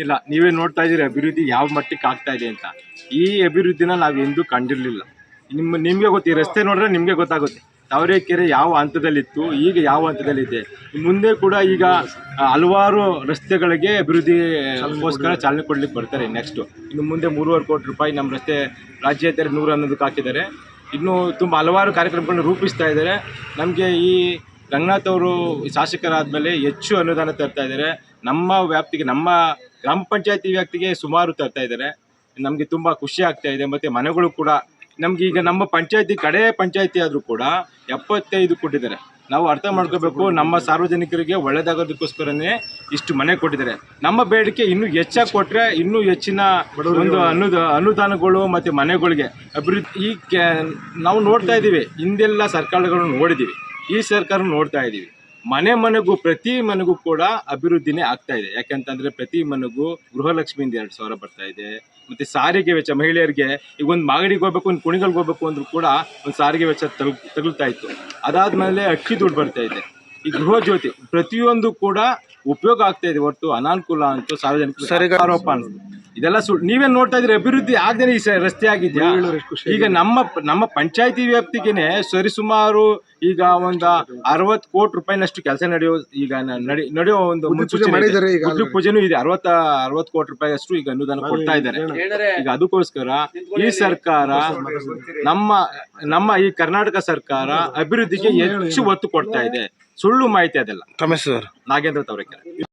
ಇಲ್ಲ. ನೀವೇ ನೋಡ್ತಾ ಇದ್ದೀರಿ ಅಭಿವೃದ್ಧಿ ಯಾವ ಮಟ್ಟಕ್ಕೆ ಆಗ್ತಾ ಇದೆ ಅಂತ. ಈ ಅಭಿವೃದ್ಧಿನ ನಾವು ಎಂದೂ ಕಂಡಿರಲಿಲ್ಲ. ನಿಮಗೆ ಗೊತ್ತು, ಈ ರಸ್ತೆ ನೋಡಿದ್ರೆ ನಿಮಗೆ ಗೊತ್ತಾಗುತ್ತೆ ತಾವರೆಕೆರೆ ಯಾವ ಹಂತದಲ್ಲಿತ್ತು, ಈಗ ಯಾವ ಹಂತದಲ್ಲಿದೆ. ಮುಂದೆ ಕೂಡ ಈಗ ಹಲವಾರು ರಸ್ತೆಗಳಿಗೆ ಅಭಿವೃದ್ಧಿಗೋಸ್ಕರ ಚಾಲನೆ ಕೊಡ್ಲಿಕ್ಕೆ ಬರ್ತಾರೆ. ಇನ್ನು ಮುಂದೆ 3.5 ಕೋಟಿ ರೂಪಾಯಿ ನಮ್ಮ ರಸ್ತೆ ರಾಜ್ಯ ಹೆದ್ದಾರಿ 111ಕ್ಕೆ ಹಾಕಿದ್ದಾರೆ. ಇನ್ನು ತುಂಬ ಹಲವಾರು ಕಾರ್ಯಕ್ರಮಗಳನ್ನು ರೂಪಿಸ್ತಾ ಇದ್ದಾರೆ. ನಮಗೆ ಈ ರಂಗನಾಥ್ ಅವರು ಶಾಸಕರಾದಮೇಲೆ ಹೆಚ್ಚು ಅನುದಾನ ತರ್ತಾ ಇದ್ದಾರೆ. ನಮ್ಮ ವ್ಯಾಪ್ತಿಗೆ, ನಮ್ಮ ಗ್ರಾಮ ಪಂಚಾಯತಿ ವ್ಯಾಪ್ತಿಗೆ ಸುಮಾರು ತರ್ತಾ ಇದ್ದಾರೆ. ನಮಗೆ ತುಂಬ ಖುಷಿ ಆಗ್ತಾ ಇದೆ. ಮತ್ತು ಮನೆಗಳು ಕೂಡ ನಮ್ಗೆ ಈಗ ನಮ್ಮ ಪಂಚಾಯತಿ ಕಡೆ ಪಂಚಾಯತಿ ಆದರೂ ಕೂಡ 75 ಕೊಟ್ಟಿದ್ದಾರೆ. ನಾವು ಅರ್ಥ ಮಾಡ್ಕೋಬೇಕು, ನಮ್ಮ ಸಾರ್ವಜನಿಕರಿಗೆ ಒಳ್ಳೆಯದಾಗೋದಕ್ಕೋಸ್ಕರನೇ ಇಷ್ಟು ಮನೆ ಕೊಟ್ಟಿದ್ದಾರೆ. ನಮ್ಮ ಬೇಡಿಕೆ ಇನ್ನೂ ಹೆಚ್ಚಾಗಿ ಕೊಟ್ಟರೆ ಇನ್ನೂ ಹೆಚ್ಚಿನ ಒಂದು ಅನುದಾನಗಳು ಮತ್ತು ಮನೆಗಳಿಗೆ ಅಭಿವೃದ್ಧಿ ನಾವು ನೋಡ್ತಾ ಇದ್ದೀವಿ. ಹಿಂದೆಲ್ಲ ಸರ್ಕಾರಗಳನ್ನು ನೋಡಿದ್ದೀವಿ, ಈ ಸರ್ಕಾರ ನೋಡ್ತಾ ಇದ್ದೀವಿ. ಮನೆಗೂ ಪ್ರತಿ ಮನೆಗೂ ಕೂಡ ಅಭಿವೃದ್ಧಿನೇ ಆಗ್ತಾ ಇದೆ. ಯಾಕೆಂತಂದರೆ ಪ್ರತಿ ಮನೆಗೂ ಗೃಹಲಕ್ಷ್ಮಿಯಿಂದ 2,000 ಬರ್ತಾ ಇದೆ. ಮತ್ತು ಸಾರಿಗೆ ವೆಚ್ಚ ಮಹಿಳೆಯರಿಗೆ ಈಗ ಒಂದು ಮಾಗಡಿಗೆ ಹೋಗ್ಬೇಕು, ಒಂದು ಕುಣಿಗಲ್ಗೆ ಹೋಗ್ಬೇಕು ಅಂದರೂ ಕೂಡ ಒಂದು ಸಾರಿಗೆ ವೆಚ್ಚ ತಗುಲ್ತಾ ಇತ್ತು. ಅದಾದಮೇಲೆ ಅಕ್ಕಿ ದುಡ್ಡು ಬರ್ತಾ ಇದೆ. ಈ ಗೃಹ ಜ್ಯೋತಿ ಪ್ರತಿಯೊಂದು ಕೂಡ ಉಪಯೋಗ ಆಗ್ತಾ ಇದೆ. ಹೊರತು ಅನಾನುಕೂಲ ಅಂತೂ ಸಾರ್ವಜನಿಕರು ಆರೋಪ ಇದೆಲ್ಲ ನೀವೇ ನೋಡ್ತಾ ಇದ್ರಿ. ಅಭಿವೃದ್ಧಿ ಆಗದೇನೆ ಈ ರಸ್ತೆ ಆಗಿದೆಯಾ? ಈಗ ನಮ್ಮ ಪಂಚಾಯತಿ ವ್ಯಾಪ್ತಿಗೆ ಸರಿಸುಮಾರು ಈಗ ಒಂದು 60 ಕೋಟಿ ರೂಪಾಯಿನಷ್ಟು ಕೆಲಸ ನಡೆಯೋ ಒಂದು ಮುನ್ಸೂಚನೆ ಪೂಜೆನೂ ಇದೆ. 60 ಕೋಟಿ ರೂಪಾಯಿ ಅಷ್ಟು ಈಗ ಅನುದಾನ ಕೊಡ್ತಾ ಇದ್ದಾರೆ. ಈಗ ಅದಕ್ಕೋಸ್ಕರ ಈ ಸರ್ಕಾರ, ನಮ್ಮ ಈ ಕರ್ನಾಟಕ ಸರ್ಕಾರ ಅಭಿವೃದ್ಧಿಗೆ ಹೆಚ್ಚು ಒತ್ತು ಕೊಡ್ತಾ ಇದೆ. ಸುಳ್ಳು ಮಾಹಿತಿ ಅದೆಲ್ಲ. ತಮ್ಮ ಹೆಸರು? ನಾಗೇಂದ್ರ ತಾವರೆಕೆರೆ.